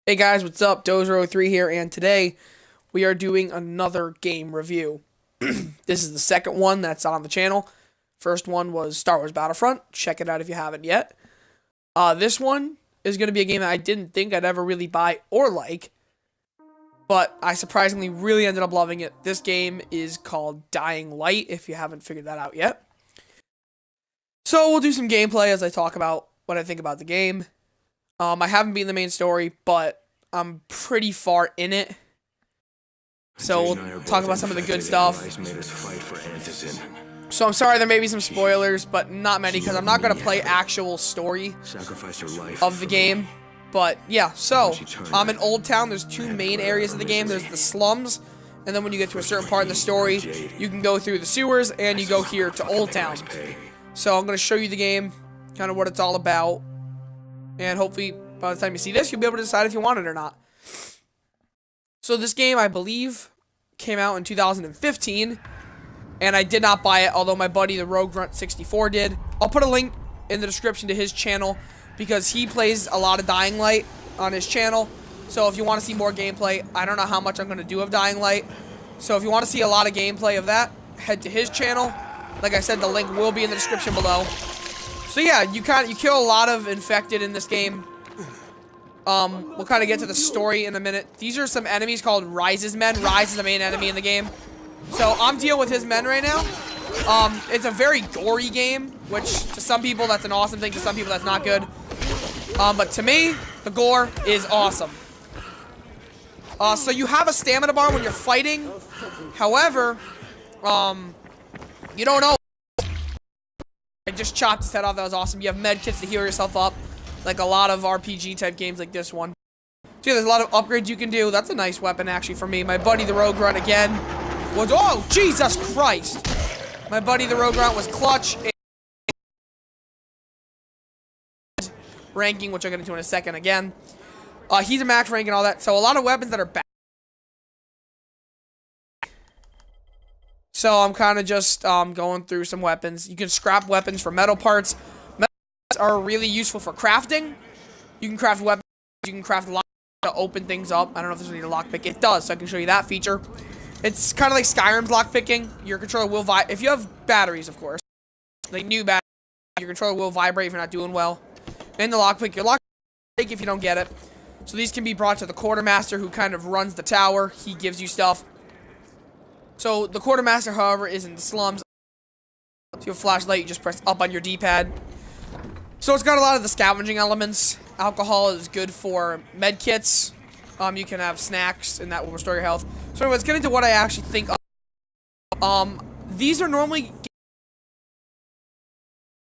Hey guys, what's up? Dozer03 here, and today we are doing another game review. This is the second one that's on the channel. First one was Star Wars Battlefront. Check it out if you haven't yet. This one is going to be a game that I didn't think I'd ever really buy or like, but I surprisingly really ended up loving it. This game is called Dying Light, if you haven't figured that out yet. So we'll do some gameplay as I talk about what I think about the game. I haven't beaten the main story, but I'm pretty far in it. So we'll talk about some of the good stuff. So I'm sorry there may be some spoilers, but not many, because I'm not going to play actual story of the game. But yeah, so I'm in Old Town. There's two main areas of the game. There's the slums, and then when you get to a certain part in the story, you can go through the sewers, and you go here to Old Town. So I'm going to show you the game, kind of what it's all about. And hopefully, by the time you see this, you'll be able to decide if you want it or not. So this game, I believe, came out in 2015. And I did not buy it, although my buddy, the Rogue Grunt 64, did. I'll put a link in the description to his channel, because he plays a lot of Dying Light on his channel. So if you want to see more gameplay, I don't know how much I'm going to do of Dying Light. So if you want to see a lot of gameplay of that, head to his channel. Like I said, the link will be in the description below. So yeah, you kill a lot of infected in this game. We'll kind of get to the story in a minute. These are some enemies called Rise's men. Rise is the main enemy in the game. So I'm dealing with his men right now. It's a very gory game, which to some people that's an awesome thing, to some people that's not good. But to me, the gore is awesome. So you have a stamina bar when you're fighting. However, you don't know. I just chopped his head off. That was awesome. You have med kits to heal yourself up, like a lot of RPG type games like this one. So yeah, there's a lot of upgrades you can do. That's a nice weapon actually for me. My buddy the Rogue Grunt again was, oh Jesus Christ! My buddy the Rogue Grunt was clutch and ranking, which I'll get into in a second again. He's a max rank and all that. So a lot of weapons that are bad. So I'm kind of just going through some weapons. You can scrap weapons for metal parts. Metal parts are really useful for crafting. You can craft weapons. You can craft lock to open things up. I don't know if this will need a lockpick. It does, so I can show you that feature. It's kind of like Skyrim's lockpicking. Your controller will vibrate. If you have batteries, of course. Like new batteries, your controller will vibrate if you're not doing well. And the lockpick, your lockpick if you don't get it. So these can be brought to the quartermaster, who kind of runs the tower. He gives you stuff. So the quartermaster, however, is in the slums. So you have a flashlight, you just press up on your D-pad. So it's got a lot of the scavenging elements. Alcohol is good for med kits. You can have snacks, and that will restore your health. So anyway, let's get into what I actually think of. These are normally...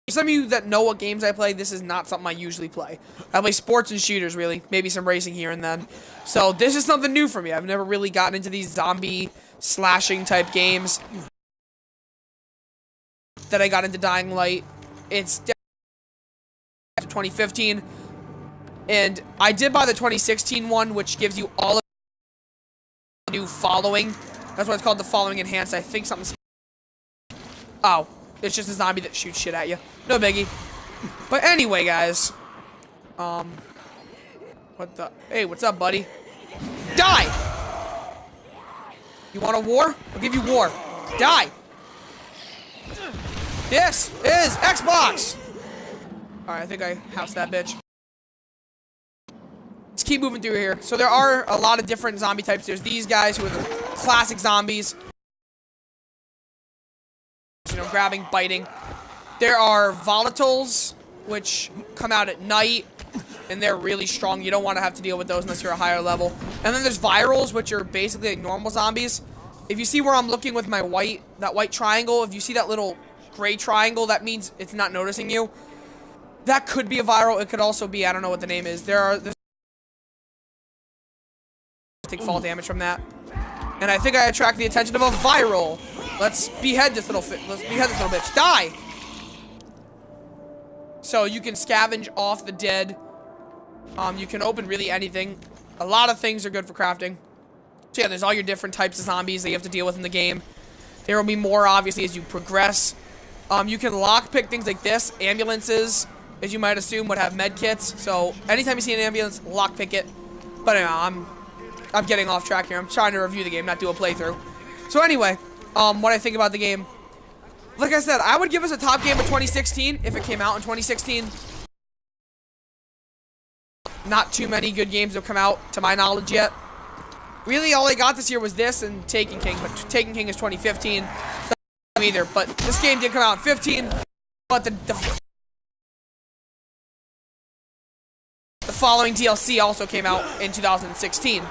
Some of you that know what games I play, this is not something I usually play. I play sports and shooters, really. Maybe some racing here and then. So this is something new for me. I've never really gotten into these zombie slashing type games that I got into Dying Light. It's 2015, and I did buy the 2016 one, which gives you all of the new following. That's why it's called the following enhanced. I think something's... Oh, it's just a zombie that shoots shit at you. No biggie. But anyway, guys. What the... Hey, what's up, buddy? Die! You want a war? I'll give you war. Die! This is Xbox! Alright, I think I housed that bitch. Let's keep moving through here. So there are a lot of different zombie types. There's these guys who are the classic zombies. You know, grabbing, biting. There are volatiles, which come out at night, and they're really strong. You don't want to have to deal with those unless you're a higher level. And then there's virals, which are basically like normal zombies. If you see where I'm looking with my that white triangle, if you see that little gray triangle, that means it's not noticing you. That could be a viral. It could also be, I don't know what the name is. There's take fall damage from that. And I think I attract the attention of a viral. Let's behead this little bitch. Die! So you can scavenge off the dead. You can open really anything. A lot of things are good for crafting. So yeah, there's all your different types of zombies that you have to deal with in the game. There will be more, obviously, as you progress. You can lockpick things like this. Ambulances, as you might assume, would have med kits. So anytime you see an ambulance, lockpick it. But anyway, I'm getting off track here. I'm trying to review the game, not do a playthrough. So anyway, what I think about the game. Like I said, I would give us a top game of 2016 if it came out in 2016. Not too many good games have come out, to my knowledge, yet. Really, all I got this year was this and Taken King, but Taken King is 2015. So not either, but this game did come out in 15, but the following DLC also came out in 2016.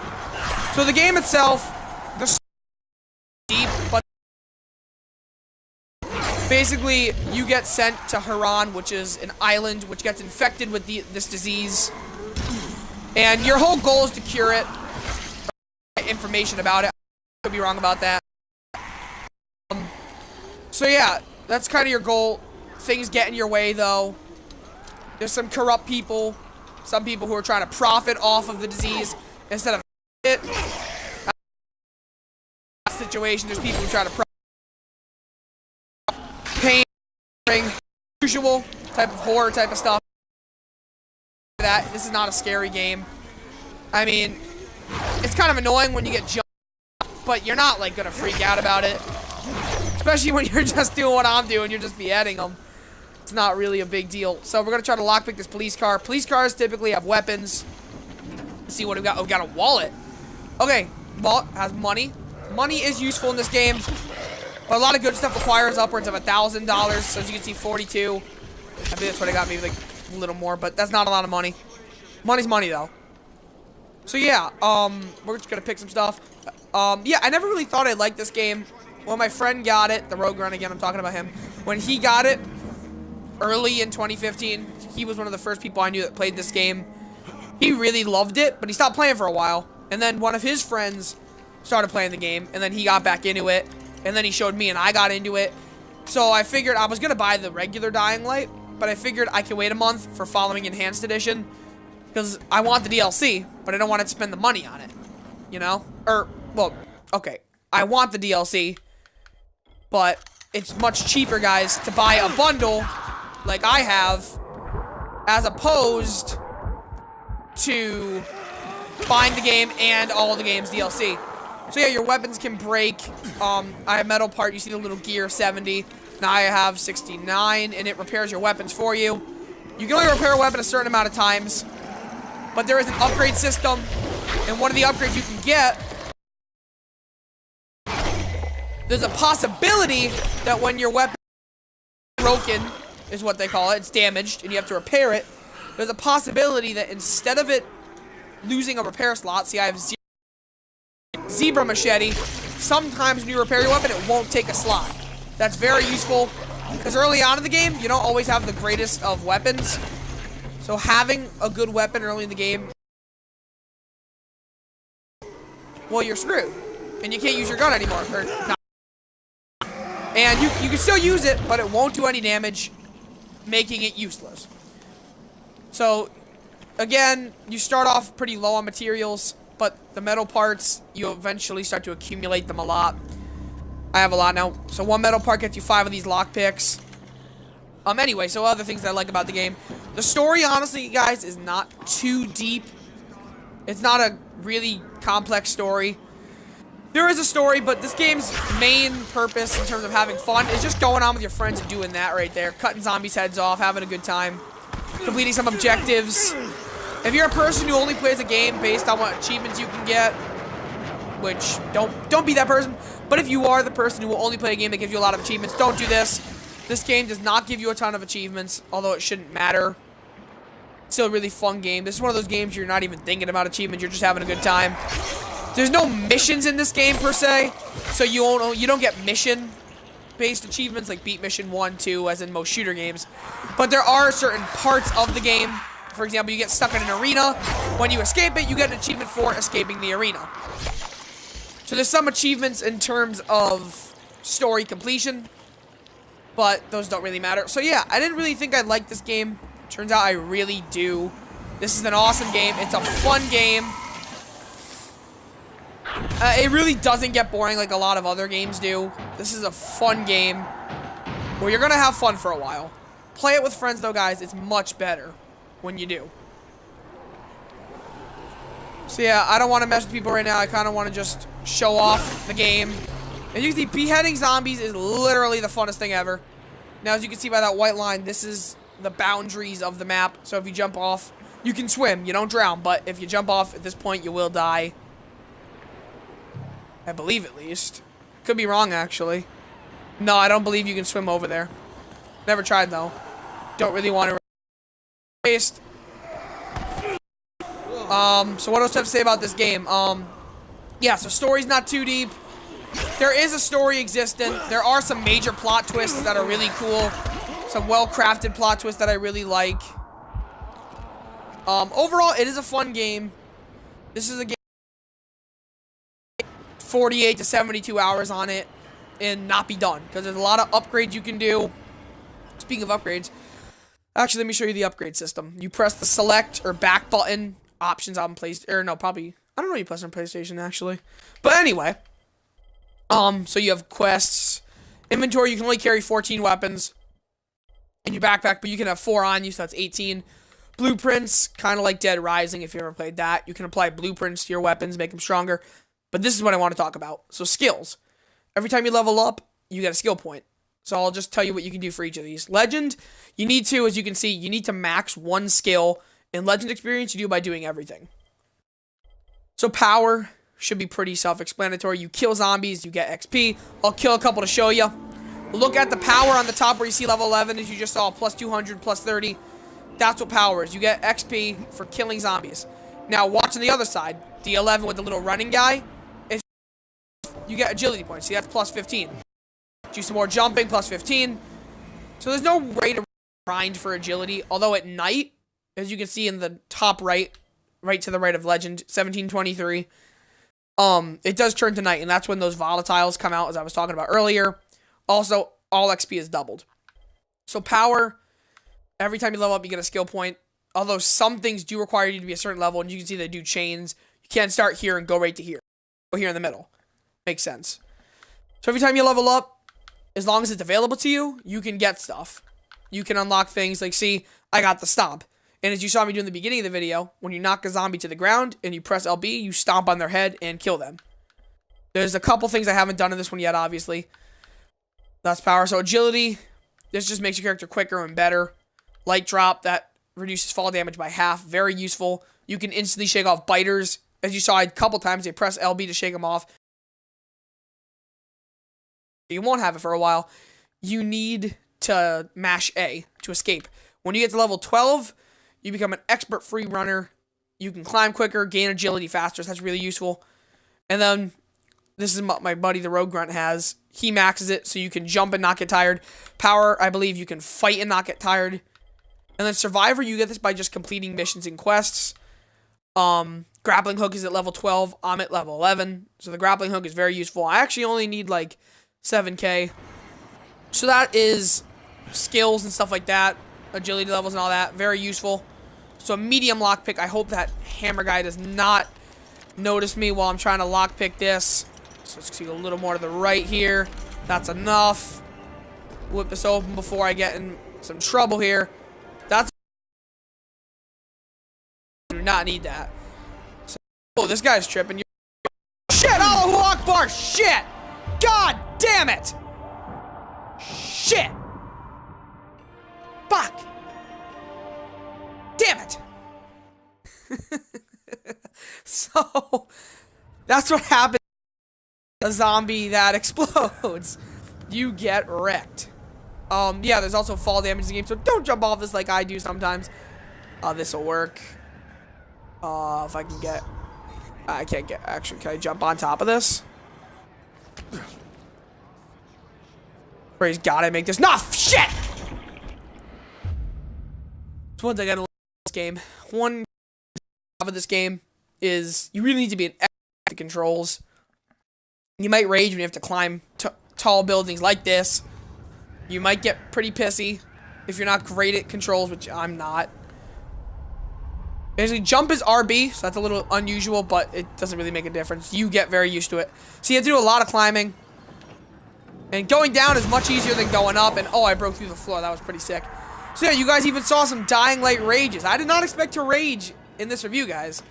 So the game itself, the deep, but basically you get sent to Harran, which is an island which gets infected with this disease, and your whole goal is to cure it. Information about it. I could be wrong about that. So yeah, that's kind of your goal. Things get in your way though. There's some corrupt people. Some people who are trying to profit off of the disease instead of it. Situation, there's people who try to pain, usual type of horror type of stuff. This is not a scary game. I mean, it's kind of annoying when you get jumped, but you're not like gonna freak out about it. Especially when you're just doing what I'm doing, you're just beheading them. It's not really a big deal. So we're gonna try to lockpick this police car. Police cars typically have weapons. Let's see what we got. Oh, we got a wallet. Okay, wallet has money. Money is useful in this game, but a lot of good stuff requires upwards of $1,000. So as you can see, 42. I think that's what I got, maybe like a little more, but that's not a lot of money. Money's money though. So yeah, we're just gonna pick some stuff. Yeah, I never really thought I liked this game. When my friend got it, the Rogue Run again, I'm talking about him. When he got it early in 2015, he was one of the first people I knew that played this game. He really loved it, but he stopped playing for a while. And then one of his friends started playing the game, and then he got back into it. And then he showed me, and I got into it. So I figured I was gonna buy the regular Dying Light, but I figured I could wait a month for Following Enhanced Edition. Because I want the DLC, but I don't want to spend the money on it, you know? Or, well, okay, I want the DLC, but it's much cheaper, guys, to buy a bundle like I have, as opposed to buying the game and all the game's DLC. So yeah, your weapons can break. I have metal part, you see the little gear, 70. Now I have 69, and it repairs your weapons for you. You can only repair a weapon a certain amount of times. But there is an upgrade system, and one of the upgrades you can get, there's a possibility that when your weapon is broken, is what they call it, it's damaged, and you have to repair it, there's a possibility that instead of it losing a repair slot, see I have Zebra Machete, sometimes when you repair your weapon, it won't take a slot. That's very useful, because early on in the game, you don't always have the greatest of weapons. So having a good weapon early in the game, well, you're screwed. And you can't use your gun anymore. Or not. And you can still use it, but it won't do any damage, making it useless. So, again, you start off pretty low on materials, but the metal parts, you eventually start to accumulate them a lot. I have a lot now. So one metal part gets you 5 of these lockpicks. Anyway, so other things that I like about the game. The story, honestly, guys, is not too deep. It's not a really complex story. There is a story, but this game's main purpose in terms of having fun is just going on with your friends and doing that right there. Cutting zombies' heads off, having a good time. Completing some objectives. If you're a person who only plays a game based on what achievements you can get, which, don't be that person. But if you are the person who will only play a game that gives you a lot of achievements, don't do this. This game does not give you a ton of achievements, although it shouldn't matter. It's still a really fun game. This is one of those games you're not even thinking about achievements, you're just having a good time. There's no missions in this game, per se, so you don't get mission-based achievements like beat mission 1, 2, as in most shooter games. But there are certain parts of the game. For example, you get stuck in an arena. When you escape it, you get an achievement for escaping the arena. So there's some achievements in terms of story completion, but those don't really matter. So yeah, I didn't really think I'd like this game. Turns out I really do. This is an awesome game. It's a fun game. It really doesn't get boring like a lot of other games do. This is a fun game where you're gonna have fun for a while. Play it with friends though, guys. It's much better when you do. So yeah, I don't want to mess with people right now. I kind of want to just show off the game. And you can see beheading zombies is literally the funnest thing ever. Now, as you can see by that white line, this is the boundaries of the map. So if you jump off, you can swim. You don't drown. But if you jump off at this point, you will die. I believe, at least. Could be wrong, actually. No, I don't believe you can swim over there. Never tried, though. Don't really want to waste. So what else do I have to say about this game? Yeah, so story's not too deep. There is a story existent. There are some major plot twists that are really cool. Some well-crafted plot twists that I really like. Overall, it is a fun game. This is a game 48 to 72 hours on it and not be done. Because there's a lot of upgrades you can do. Speaking of upgrades, actually, let me show you the upgrade system. You press the select or back button. Options on PlayStation, or no, probably, I don't know you press on PlayStation, actually. But anyway, so you have quests. Inventory, you can only carry 14 weapons in your backpack, but you can have 4 on you, so that's 18. Blueprints, kind of like Dead Rising, if you ever played that. You can apply blueprints to your weapons, make them stronger. But this is what I want to talk about. So skills. Every time you level up, you get a skill point. So I'll just tell you what you can do for each of these. Legend, you need to, as you can see, you need to max one skill. In Legend experience, you do by doing everything. So power should be pretty self-explanatory. You kill zombies, you get XP. I'll kill a couple to show you. Look at the power on the top where you see level 11, as you just saw, plus 200, plus 30. That's what power is. You get XP for killing zombies. Now, watch on the other side. The 11 with the little running guy, is you get agility points. See, that's plus 15. Do some more jumping, plus 15. So there's no way to grind for agility, although at night, as you can see in the top right to the right of Legend, 1723, it does turn to night, and that's when those volatiles come out, as I was talking about earlier. Also, all XP is doubled. So power, every time you level up, you get a skill point, although some things do require you to be a certain level, and you can see they do chains. You can't start here and go right to here. Go here in the middle. Makes sense. So every time you level up, as long as it's available to you, you can get stuff. You can unlock things like, see, I got the stomp. And as you saw me do in the beginning of the video, when you knock a zombie to the ground and you press LB, you stomp on their head and kill them. There's a couple things I haven't done in this one yet, obviously. That's power. So agility, this just makes your character quicker and better. Light drop, that reduces fall damage by half. Very useful. You can instantly shake off biters. As you saw a couple times, they press LB to shake them off. You won't have it for a while. You need to mash A to escape. When you get to level 12... you become an expert free runner. You can climb quicker, gain agility faster. So that's really useful. And then, this is what my buddy the Rogue Grunt has. He maxes it so you can jump and not get tired. Power, I believe you can fight and not get tired. And then Survivor, you get this by just completing missions and quests. Grappling Hook is at level 12. I'm at level 11. So the Grappling Hook is very useful. I actually only need like 7k. So that is skills and stuff like that. Agility levels and all that. Very useful. So medium lockpick. I hope that hammer guy does not notice me while I'm trying to lockpick this. So let's see a little more to the right here. That's enough. Whip this open before I get in some trouble here. That's... do not need that. So, oh, this guy's tripping. Shit! Allahu Akbar! Shit! God damn it! Shit! Fuck! Damn it! So, that's what happens to a zombie that explodes. You get wrecked. Yeah, there's also fall damage in the game, so don't jump off this like I do sometimes. This'll work. If I can get... I can't get... actually, can I jump on top of this? Praise God, I make this... nah, shit! So one thing I gotta learn this game. One of this game is you really need to be an expert at the controls. You might rage when you have to climb tall buildings like this. You might get pretty pissy if you're not great at controls, which I'm not. Basically, jump is RB, so that's a little unusual, but it doesn't really make a difference. You get very used to it. So you have to do a lot of climbing. And going down is much easier than going up, and oh, I broke through the floor. That was pretty sick. So yeah, you guys even saw some Dying Light rages. I did not expect to rage in this review, guys.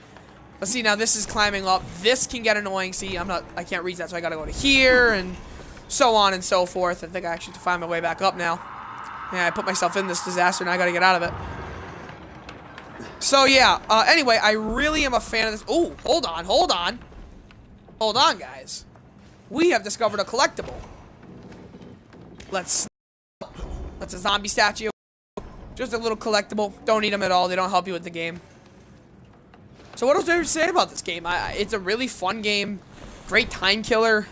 Let's see, now this is climbing up. This can get annoying. See, I can't reach that, so I gotta go to here, and so on and so forth. I think I actually have to find my way back up now. Yeah, I put myself in this disaster, and I gotta get out of it. So, yeah, anyway, I really am a fan of this. Ooh, hold on. Hold on, guys. We have discovered a collectible. That's a zombie statue. Just a little collectible. Don't need them at all. They don't help you with the game. So what else do I have to say about this game? It's a really fun game. Great time killer.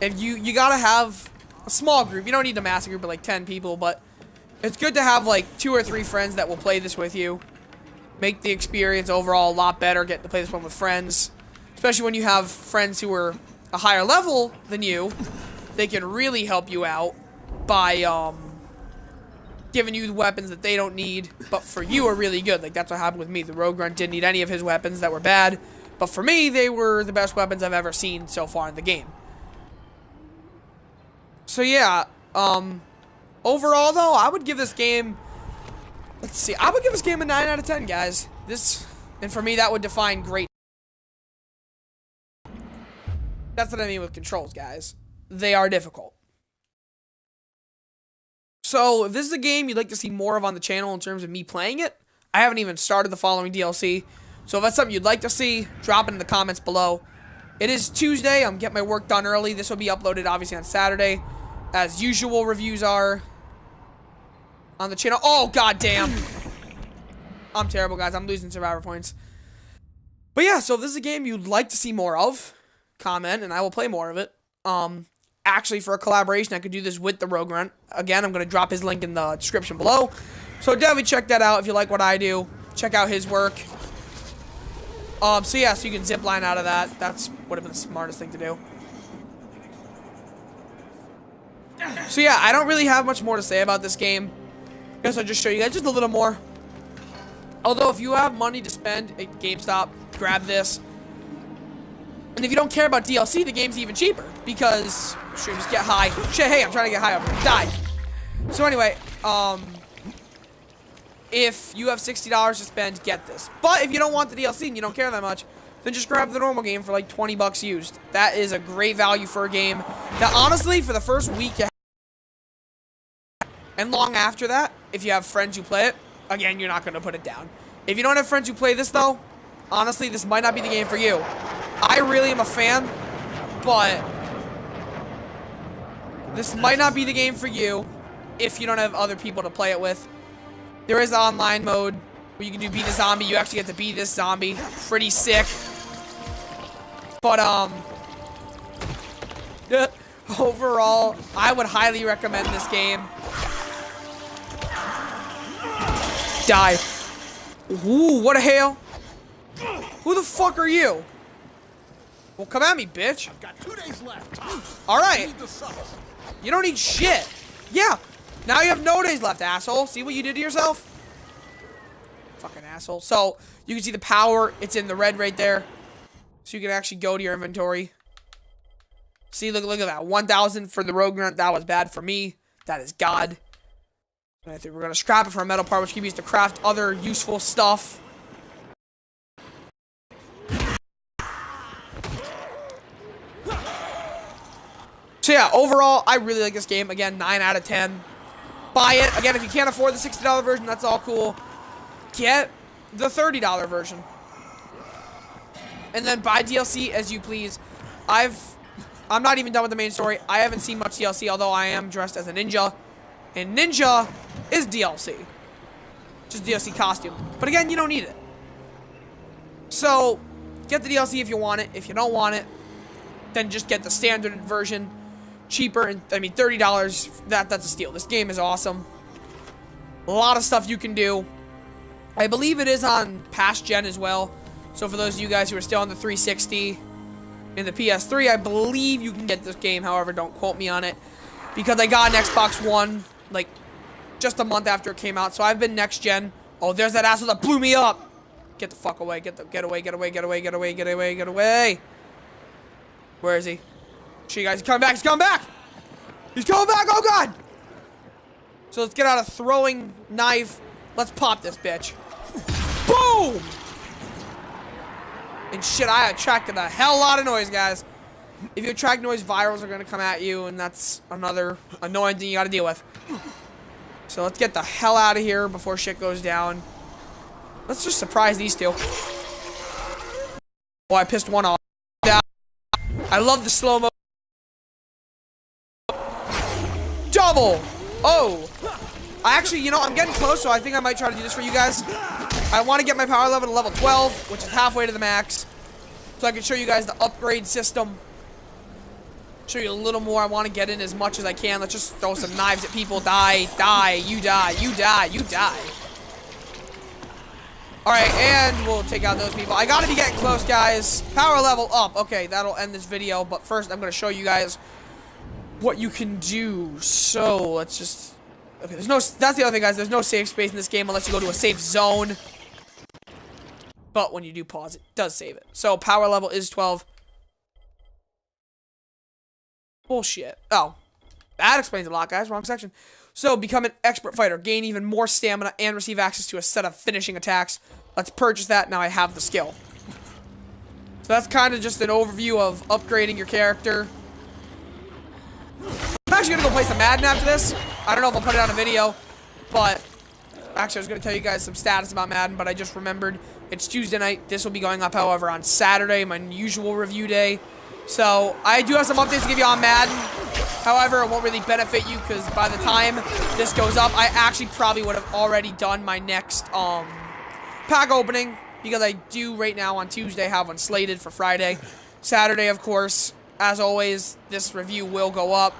And you gotta have a small group. You don't need a massive group of like 10 people, but it's good to have like 2 or 3 friends that will play this with you. Make the experience overall a lot better, getting to play this one with friends. Especially when you have friends who are a higher level than you. They can really help you out by giving you the weapons that they don't need, but for you are really good. Like, that's what happened with me. The Rogue Grunt didn't need any of his weapons that were bad, but for me, they were the best weapons I've ever seen so far in the game. So, yeah, overall, though, I would give this game, let's see, I would give this game a 9 out of 10, guys. And for me, that would define great. That's what I mean with controls, guys. They are difficult. So, if this is a game you'd like to see more of on the channel in terms of me playing it, I haven't even started the following DLC. So, if that's something you'd like to see, drop it in the comments below. It is Tuesday. I'm getting my work done early. This will be uploaded, obviously, on Saturday. As usual, reviews are on the channel. Oh, goddamn. I'm terrible, guys. I'm losing survivor points. But, yeah, so if this is a game you'd like to see more of, comment, and I will play more of it. Actually, for a collaboration, I could do this with the Rogue Grunt. Again, I'm going to drop his link in the description below. So definitely check that out if you like what I do. Check out his work. So yeah, so you can zip line out of that. That's would have been the smartest thing to do. So yeah, I don't really have much more to say about this game. I guess I'll just show you guys just a little more. Although, if you have money to spend at GameStop, grab this. And if you don't care about DLC, the game's even cheaper. Because streams get high. Shit, hey, I'm trying to get high up here. Die. So anyway, if you have $60 to spend, get this. But if you don't want the DLC and you don't care that much, then just grab the normal game for like 20 bucks used. That is a great value for a game that, honestly, for the first week and long after that, if you have friends who play it, again, you're not going to put it down. If you don't have friends who play this, though, honestly, this might not be the game for you. I really am a fan, but this might not be the game for you if you don't have other people to play it with. There is an online mode where you can do be the zombie. You actually get to be this zombie. Pretty sick. But, overall, I would highly recommend this game. Die. Ooh, what a hail. Who the fuck are you? Well, come at me, bitch. I've got 2 days left. All right. You don't need shit. Yeah. Now you have no days left, asshole. See what you did to yourself? Fucking asshole. So, you can see the power. It's in the red right there. So, you can actually go to your inventory. See, look at that. 1,000 for the Rogue Grunt. That was bad for me. That is God. And I think we're going to scrap it for a metal part, which can be used to craft other useful stuff. So yeah, overall, I really like this game. Again, 9 out of 10. Buy it. Again, if you can't afford the $60 version, that's all cool. Get the $30 version. And then buy DLC as you please. I'm not even done with the main story. I haven't seen much DLC, although I am dressed as a ninja. And ninja is DLC. Just DLC costume. But again, you don't need it. So, get the DLC if you want it. If you don't want it, then just get the standard version. Cheaper, and I mean $30, that's a steal. This game is awesome. A lot of stuff you can do. I believe it is on past gen as well. So for those of you guys who are still on the 360 and the PS3, I believe you can get this game. However, don't quote me on it, because I got an Xbox One like just a month after it came out. So I've been next gen. Oh, there's that asshole that blew me up. Get the fuck away. Get away. Where is he? Show you guys, he's coming back. He's coming back. Oh, God. So let's get out a throwing knife. Let's pop this bitch. Boom. And shit, I attracted a hell lot of noise, guys. If you attract noise, virals are going to come at you, and that's another annoying thing you got to deal with. So let's get the hell out of here before shit goes down. Let's just surprise these two. Oh, I pissed one off. I love the slow-mo. Double! Oh! I actually, you know, I'm getting close, so I think I might try to do this for you guys. I want to get my power level to level 12, which is halfway to the max. So I can show you guys the upgrade system. Show you a little more. I want to get in as much as I can. Let's just throw some knives at people. Die, die, you die, you die, you die. Alright, and we'll take out those people. I gotta be getting close, guys. Power level up. Okay, that'll end this video. But first, I'm gonna show you guys what you can do. So, let's just... Okay, there's no... That's the other thing, guys. There's no safe space in this game unless you go to a safe zone. But when you do pause, it does save it. So, power level is 12. Bullshit. Oh. That explains a lot, guys. Wrong section. So, become an expert fighter. Gain even more stamina and receive access to a set of finishing attacks. Let's purchase that. Now I have the skill. So, that's kind of just an overview of upgrading your character. I'm actually going to go play some Madden after this. I don't know if I'll put it on a video, but... Actually, I was going to tell you guys some status about Madden, but I just remembered it's Tuesday night. This will be going up, however, on Saturday, my usual review day. So, I do have some updates to give you on Madden. However, it won't really benefit you because by the time this goes up, I actually probably would have already done my next pack opening because I do right now on Tuesday have one slated for Friday. Saturday, of course, as always, this review will go up.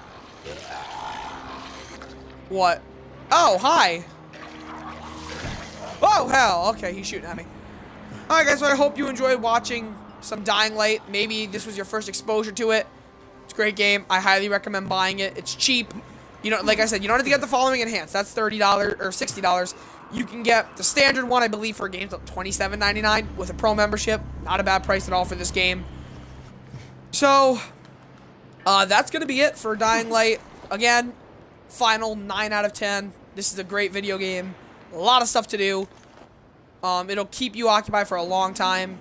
What? Oh, hi. Oh, hell. Okay, he's shooting at me. Alright, guys, so I hope you enjoyed watching some Dying Light. Maybe this was your first exposure to it. It's a great game. I highly recommend buying it. It's cheap. You know, like I said, you don't have to get the following enhanced. That's $30 or $60. You can get the standard one, I believe, for games at $27.99 with a pro membership. Not a bad price at all for this game. So, that's going to be it for Dying Light. Again, final 9 out of 10. This is a great video game. A lot of stuff to do. It'll keep you occupied for a long time.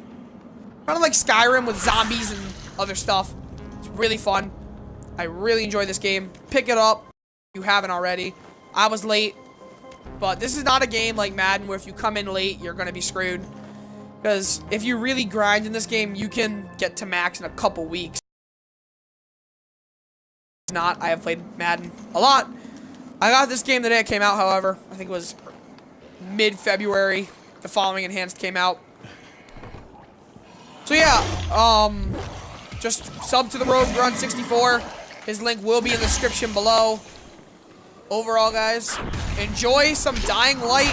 Kind of like Skyrim with zombies and other stuff. It's really fun. I really enjoy this game. Pick it up if you haven't already. I was late. But this is not a game like Madden where if you come in late, you're going to be screwed. Because if you really grind in this game, you can get to max in a couple weeks. If not, I have played Madden a lot. I got this game the day it came out, however. I think it was mid-February. The following enhanced came out. So yeah, just sub to the Rogue Run 64. His link will be in the description below. Overall, guys, enjoy some Dying Light.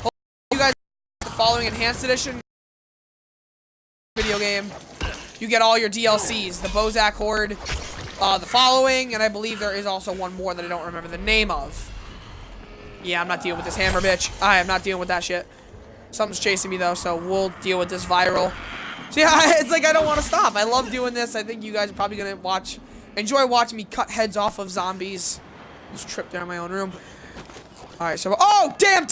Hope you guys the following enhanced edition video game. You get all your DLCs, the Bozak Horde, the following, and I believe there is also one more that I don't remember the name of. Yeah, I'm not dealing with this hammer bitch. I am not dealing with that shit. Something's chasing me, though, so we'll deal with this viral. So, yeah, it's like I don't want to stop. I love doing this. I think you guys are probably going to enjoy watching me cut heads off of zombies. Just tripped down my own room. Alright, so... Oh, damn!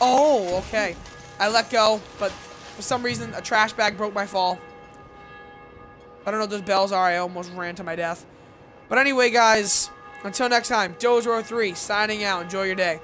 Oh, okay. I let go, but for some reason, a trash bag broke my fall. I don't know what those bells are. I almost ran to my death. But anyway, guys, until next time, Dozro3 signing out. Enjoy your day.